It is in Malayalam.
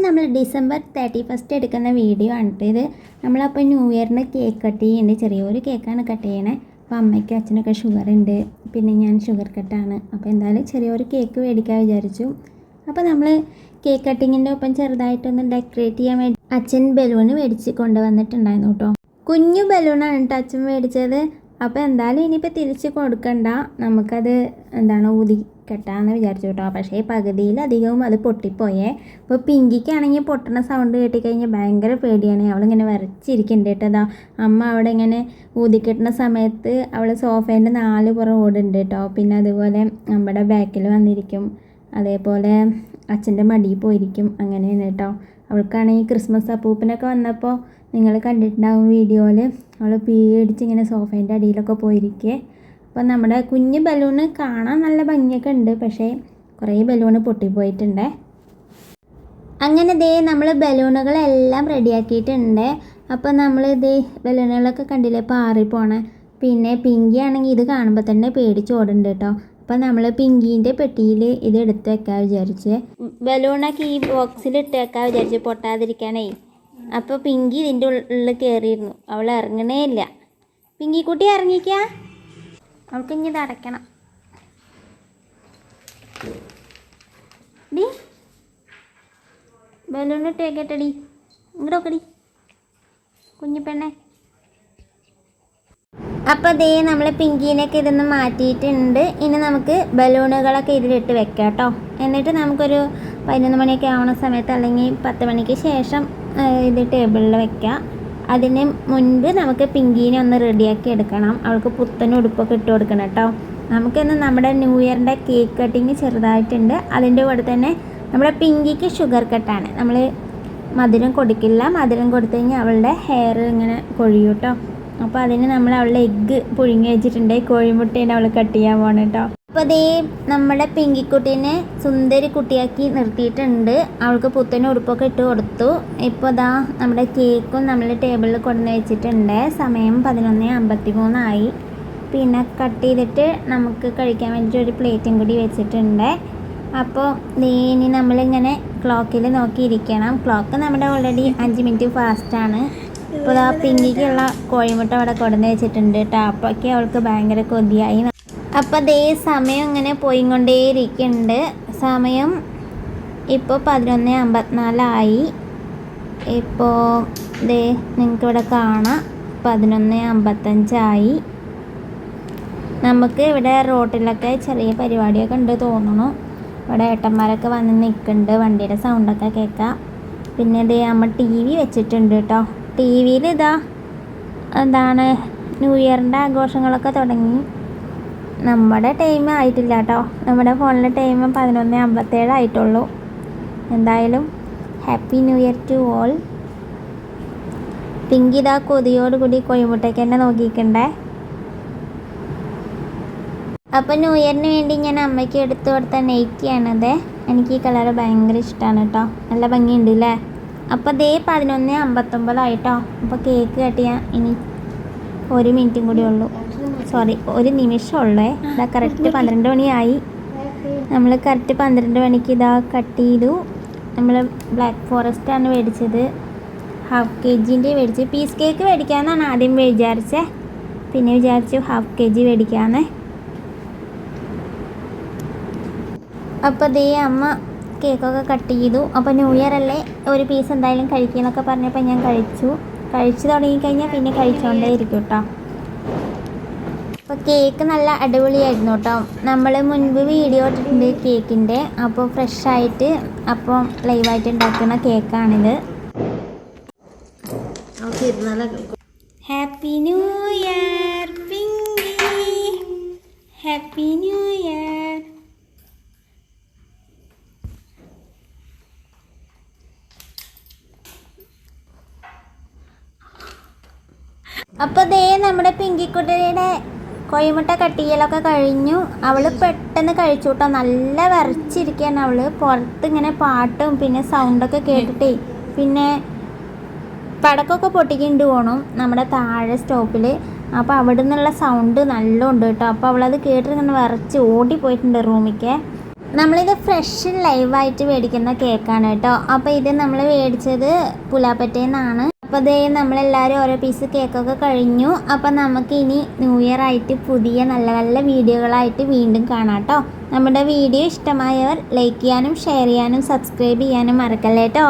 നമ്മൾ ഡിസംബർ 31 എടുക്കുന്ന വീഡിയോ ആണ് ഇത്. നമ്മളപ്പോൾ ന്യൂ ഇയറിന് കേക്ക് കട്ട് ചെയ്യുന്നുണ്ട്. ചെറിയൊരു കേക്കാണ് കട്ട് ചെയ്യണേ. അപ്പോൾ അമ്മയ്ക്കും അച്ഛനൊക്കെ ഷുഗർ ഉണ്ട്, പിന്നെ ഞാൻ ഷുഗർ കട്ടാണ്. അപ്പോൾ എന്തായാലും ചെറിയൊരു കേക്ക് മേടിക്കാൻ വിചാരിച്ചു. അപ്പോൾ നമ്മൾ കേക്ക് കട്ടിങ്ങിൻ്റെ ഒപ്പം ചെറുതായിട്ടൊന്ന് ഡെക്കറേറ്റ് ചെയ്യാൻ വേണ്ടി അച്ഛൻ ബലൂൺ മേടിച്ച് കൊണ്ടുവന്നിട്ടുണ്ടായിരുന്നു കേട്ടോ. കുഞ്ഞു ബലൂണാണ് കേട്ടോ അച്ഛൻ മേടിച്ചത്. അപ്പോൾ എന്തായാലും ഇനിയിപ്പോൾ തിരിച്ച് കൊടുക്കണ്ട, നമുക്കത് ഊതി കെട്ടാമെന്ന് വിചാരിച്ചു കേട്ടോ. പക്ഷേ പകുതിയിലധികവും അത് പൊട്ടിപ്പോയേ. ഇപ്പോൾ പിങ്കിക്കാണെങ്കിൽ പൊട്ടണ സൗണ്ട് കേട്ടിക്കഴിഞ്ഞാൽ ഭയങ്കര പേടിയാണ്. അവളിങ്ങനെ വരച്ചിരിക്കുന്നുണ്ട് കേട്ടോ. അതാ അമ്മ അവിടെ ഇങ്ങനെ ഊതിക്കെട്ടുന്ന സമയത്ത് അവൾ സോഫേൻ്റെ 4 പുറം ഓടുന്നുണ്ട് കേട്ടോ. പിന്നെ അതുപോലെ നമ്മുടെ ബാക്കിൽ വന്നിരിക്കും, അതേപോലെ അച്ഛൻ്റെ മടിയിൽ പോയിരിക്കും, അങ്ങനെയാണ് കേട്ടോ. അവൾക്കാണെങ്കിൽ ക്രിസ്മസ് അപ്പൂപ്പനൊക്കെ വന്നപ്പോൾ നിങ്ങൾ കണ്ടിട്ടുണ്ടാകും വീഡിയോയിൽ, അവൾ പേടിച്ച് ഇങ്ങനെ സോഫേൻ്റെ അടിയിലൊക്കെ പോയിരിക്കേ. അപ്പോൾ നമ്മുടെ കുഞ്ഞ് ബലൂണ് കാണാൻ നല്ല ഭംഗിയൊക്കെ ഉണ്ട്, പക്ഷേ കുറേ ബലൂണ് പൊട്ടിപ്പോയിട്ടുണ്ട്. അങ്ങനെ നമ്മൾ ബലൂണുകളെല്ലാം റെഡിയാക്കിയിട്ടുണ്ട്. അപ്പോൾ നമ്മൾ ബലൂണുകളൊക്കെ കണ്ടില്ലേ പാറിപ്പോണേ. പിന്നെ പിങ്കി ആണെങ്കിൽ ഇത് കാണുമ്പോൾ തന്നെ പേടിച്ച് ഓടുന്നുണ്ട് കേട്ടോ. അപ്പോൾ നമ്മൾ പിങ്കീൻ്റെ പെട്ടിയിൽ ഇത് എടുത്ത് വെക്കാൻ വിചാരിച്ച്, ബലൂണൊക്കെ ഈ ബോക്സിൽ ഇട്ട് വെക്കാൻ വിചാരിച്ച് പൊട്ടാതിരിക്കാനേ. അപ്പോൾ പിങ്കി ഇതിൻ്റെ ഉള്ളിൽ കയറിയിരുന്നു, അവൾ ഇറങ്ങണേ ഇല്ല. പിങ്കി കുട്ടി ഇറങ്ങിക്കാ, അവൾക്ക് ഇനി ഇത് അടയ്ക്കണം. ഡി ബലൂൺ ഇട്ടേക്കട്ടടി, ഇങ്ങോട്ടൊക്കെടി കുഞ്ഞിപ്പെണ്ണെ. അപ്പോൾ നമ്മൾ പിങ്കീനൊക്കെ ഇതൊന്ന് മാറ്റിയിട്ടുണ്ട്. ഇനി നമുക്ക് ബലൂണുകളൊക്കെ ഇതിലിട്ട് വെക്കാം കേട്ടോ. എന്നിട്ട് നമുക്കൊരു 11 മണിയൊക്കെ ആവുന്ന സമയത്ത് അല്ലെങ്കിൽ 10 മണിക്ക് ശേഷം ഇത് ടേബിളിൽ വെക്കാം. അതിന് മുൻപ് നമുക്ക് പിങ്കീനെ ഒന്ന് റെഡിയാക്കി എടുക്കണം. അവൾക്ക് പുത്തൻ ഉടുപ്പൊക്കെ ഇട്ട് കൊടുക്കണം കേട്ടോ. നമുക്കിന്ന് നമ്മുടെ ന്യൂ ഇയറിൻ്റെ കേക്ക് കട്ടിങ് ചെറുതായിട്ടുണ്ട്. അതിൻ്റെ കൂടെ തന്നെ നമ്മുടെ പിങ്കിക്ക് ഷുഗർ കട്ടാണ്. നമ്മൾ മധുരം കൊടുക്കില്ല, മധുരം കൊടുത്തു കഴിഞ്ഞാൽ അവളുടെ ഹെയർ ഇങ്ങനെ കൊഴിയും കേട്ടോ. അപ്പോൾ അതിന് നമ്മൾ അവളുടെ എഗ്ഗ് പുഴുങ്ങി വെച്ചിട്ടുണ്ട്, കോഴിമുട്ടേനെ അവൾ കട്ട് ചെയ്യാൻ പോകണം കേട്ടോ. അപ്പോൾ നമ്മുടെ പിങ്കിക്കുട്ടീനെ സുന്ദരി കുട്ടിയാക്കി നിർത്തിയിട്ടുണ്ട്. അവൾക്ക് പുത്തൻ ഉടുപ്പൊക്കെ ഇട്ട് കൊടുത്തു. ഇപ്പോൾ നമ്മുടെ കേക്കും നമ്മൾ ടേബിളിൽ കൊണ്ടുവന്ന് വെച്ചിട്ടുണ്ട്. സമയം 11:53 ആയി. പിന്നെ കട്ട് ചെയ്തിട്ട് നമുക്ക് കഴിക്കാൻ വേണ്ടിയിട്ട് ഒരു പ്ലേറ്റും കൂടി വെച്ചിട്ടുണ്ട്. അപ്പോൾ ഇനി നമ്മളിങ്ങനെ ക്ലോക്കിൽ നോക്കിയിരിക്കണം. ക്ലോക്ക് നമ്മുടെ ഓൾറെഡി 5 മിനിറ്റ് ഫാസ്റ്റാണ്. ഇപ്പോൾ പിങ്കിക്കുള്ള കോഴിമുട്ട അവിടെ കൊണ്ടുവന്ന് വെച്ചിട്ടുണ്ട് കേട്ടോ. അപ്പോഴൊക്കെ അവൾക്ക് ഭയങ്കര കൊതിയായി. അപ്പോൾ സമയം ഇങ്ങനെ പോയിക്കൊണ്ടേയിരിക്കുന്നുണ്ട്. സമയം ഇപ്പോൾ 11:54 ആയി. ഇപ്പോൾ നിങ്ങൾക്കിവിടെ കാണാം 11:55 ആയി. നമുക്ക് ഇവിടെ റോട്ടിലൊക്കെ ചെറിയ പരിപാടിയൊക്കെ ഉണ്ട് തോന്നുന്നു. ഇവിടെ ഏട്ടന്മാരൊക്കെ വന്ന് നിൽക്കുന്നുണ്ട്, വണ്ടിയുടെ സൗണ്ടൊക്കെ കേൾക്കാം. പിന്നെ അമ്മ TV വെച്ചിട്ടുണ്ട് കേട്ടോ. ടി വിയിൽ ന്യൂ ഇയറിൻ്റെ ആഘോഷങ്ങളൊക്കെ തുടങ്ങി. നമ്മുടെ ടൈം ആയിട്ടില്ല കേട്ടോ. നമ്മുടെ ഫോണിലെ ടൈം 11:57 ആയിട്ടുള്ളൂ. എന്തായാലും happy new year to all. Pinky കൊതിയോടുകൂടി കോഴിമുട്ടയ്ക്ക് തന്നെ നോക്കിക്കണ്ടേ. അപ്പോൾ ന്യൂ ഇയറിന് വേണ്ടി ഞാൻ അമ്മയ്ക്ക് എടുത്തു കൊടുത്ത നെയ്റ്റിയാണത്. എനിക്ക് ഈ കളർ ഭയങ്കര ഇഷ്ടമാണ് കേട്ടോ, നല്ല ഭംഗിയുണ്ട് അല്ലേ. അപ്പോൾ 11:59 ആയിട്ടോ. അപ്പോൾ കേക്ക് കട്ട് ചെയ്യാൻ ഇനി 1 മിനിറ്റും കൂടി ഉള്ളൂ, സോറി 1 നിമിഷം ഉള്ളേ. കറക്റ്റ് 12 മണിയായി. നമ്മൾ കറക്റ്റ് 12 മണിക്ക് കട്ട് ചെയ്തു. നമ്മൾ ബ്ലാക്ക് ഫോറസ്റ്റാണ് മേടിച്ചത്, 1/2 kg മേടിച്ച്. പീസ് കേക്ക് മേടിക്കാമെന്നാണ് ആദ്യം വിചാരിച്ചത്, പിന്നെ വിചാരിച്ചു 1/2 kg മേടിക്കാമെന്നേ. അപ്പോൾ അമ്മ കേക്കൊക്കെ കട്ട് ചെയ്തു. അപ്പോൾ ന്യൂ ഇയർ അല്ലേ, ഒരു പീസ് എന്തായാലും കഴിക്കുമെന്നൊക്കെ പറഞ്ഞപ്പോൾ ഞാൻ കഴിച്ചു തുടങ്ങിക്കഴിഞ്ഞാൽ പിന്നെ കഴിച്ചുകൊണ്ടേ ഇരിക്കും കേട്ടോ. അപ്പോൾ കേക്ക് നല്ല അടിപൊളിയായിരുന്നു കേട്ടോ. നമ്മൾ മുൻപ് വീഡിയോ ഇട്ടിട്ടുണ്ട് കേക്കിൻ്റെ. അപ്പോൾ ഫ്രഷായിട്ട് അപ്പോൾ ലൈവായിട്ട് ഉണ്ടാക്കുന്ന കേക്കാണിത്. Happy new year Pinky, happy new year. അപ്പോൾ നമ്മുടെ പിങ്കിക്കുട്ടിയുടെ കോഴിമുട്ട കട്ട് ചെയ്യലൊക്കെ കഴിഞ്ഞു. അവൾ പെട്ടെന്ന് കഴിച്ചു കേട്ടോ. നല്ല വിറച്ചിരിക്കുകയാണ് അവൾ. പുറത്ത് ഇങ്ങനെ പാട്ടും പിന്നെ സൗണ്ടൊക്കെ കേട്ടിട്ടേ പിന്നെ പടക്കമൊക്കെ പൊട്ടിക്കൊണ്ട് പോകണം നമ്മുടെ താഴെ സ്റ്റോപ്പിൽ. അപ്പോൾ അവിടെ നിന്നുള്ള സൗണ്ട് നല്ല ഉണ്ട് കേട്ടോ. അപ്പോൾ അവളത് കേട്ടിട്ട് ഇങ്ങനെ വിറച്ച് ഓടിപ്പോയിട്ടുണ്ട് റൂമിലേക്ക്. നമ്മളിത് ഫ്രഷ് ലൈവായിട്ട് മേടിക്കുന്ന കേക്കാണ് കേട്ടോ. അപ്പോൾ ഇത് നമ്മൾ മേടിച്ചത് പുലാപ്പറ്റയിൽ നിന്നാണ്. അപ്പോൾ അതേ നമ്മളെല്ലാവരും ഓരോ പീസ് കേക്കൊക്കെ കഴിഞ്ഞു. അപ്പോൾ നമുക്ക് ഇനി ന്യൂ ഇയർ ആയിട്ട് പുതിയ നല്ല നല്ല വീഡിയോകളായിട്ട് വീണ്ടും കാണാം കേട്ടോ. നമ്മുടെ വീഡിയോ ഇഷ്ടമായവർ ലൈക്ക് ചെയ്യാനും ഷെയർ ചെയ്യാനും സബ്സ്ക്രൈബ് ചെയ്യാനും മറക്കല്ലേ കേട്ടോ.